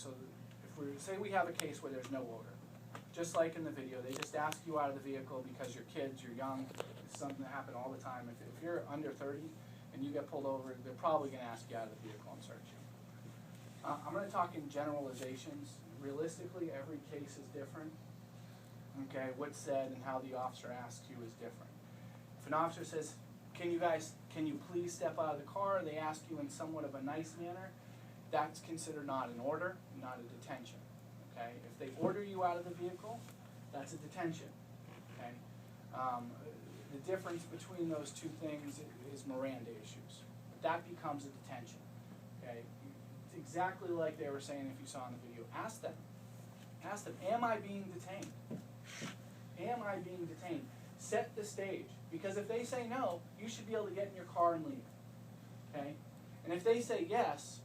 so if we say we have a case where there's no odor, just like in the video, they just ask you out of the vehicle because you're kids, you're young, it's something that happens all the time. If you're under 30 and you get pulled over, they're probably going to ask you out of the vehicle and search you. I'm going to talk in generalizations. Realistically, every case is different. Okay, what's said and how the officer asks you is different. If an officer says, can you please step out of the car, they ask you in somewhat of a nice manner, that's considered not an order, not a detention. Okay? If they order you out of the vehicle, that's a detention. Okay? The difference between those two things is Miranda issues. That becomes a detention. Okay? It's exactly like they were saying if you saw in the video. Ask them. Ask them, am I being detained? Am I being detained? Set the stage. Because if they say no, you should be able to get in your car and leave. Okay? And if they say yes,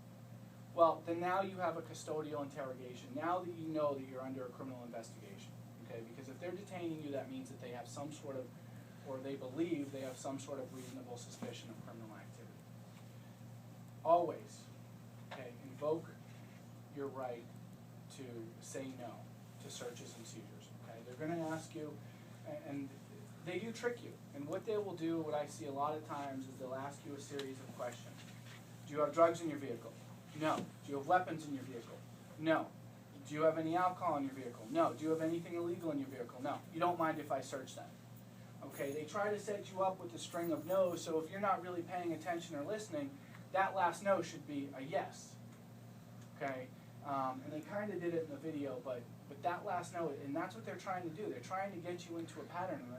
well, then now you have a custodial interrogation. Now that you know that you're under a criminal investigation. Okay? Because if they're detaining you, that means that they have some sort of, or they believe they have some sort of reasonable suspicion of criminal activity. Always, okay, invoke your right to say no to searches and seizures. Okay? They're going to ask you, and they do trick you. And what they will do, what I see a lot of times, is they'll ask you a series of questions. Do you have drugs in your vehicle? No. Do you have weapons in your vehicle? No. Do you have any alcohol in your vehicle? No. Do you have anything illegal in your vehicle? No. You don't mind if I search them? Okay, they try to set you up with a string of no's, so if you're not really paying attention or listening, that last no should be a yes. Okay? And they kind of did it in the video, but that last no, and that's what they're trying to do. They're trying to get you into a pattern, and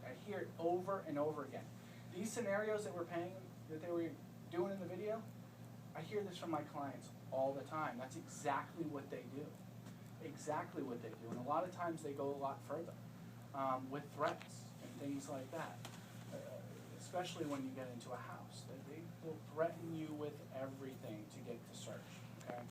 I hear it over and over again. These scenarios that they were doing in the video, I hear this from my clients all the time. That's exactly what they do. Exactly what they do. And a lot of times they go a lot further with threats and things like that, especially when you get into a house. They will threaten you with everything to get the search.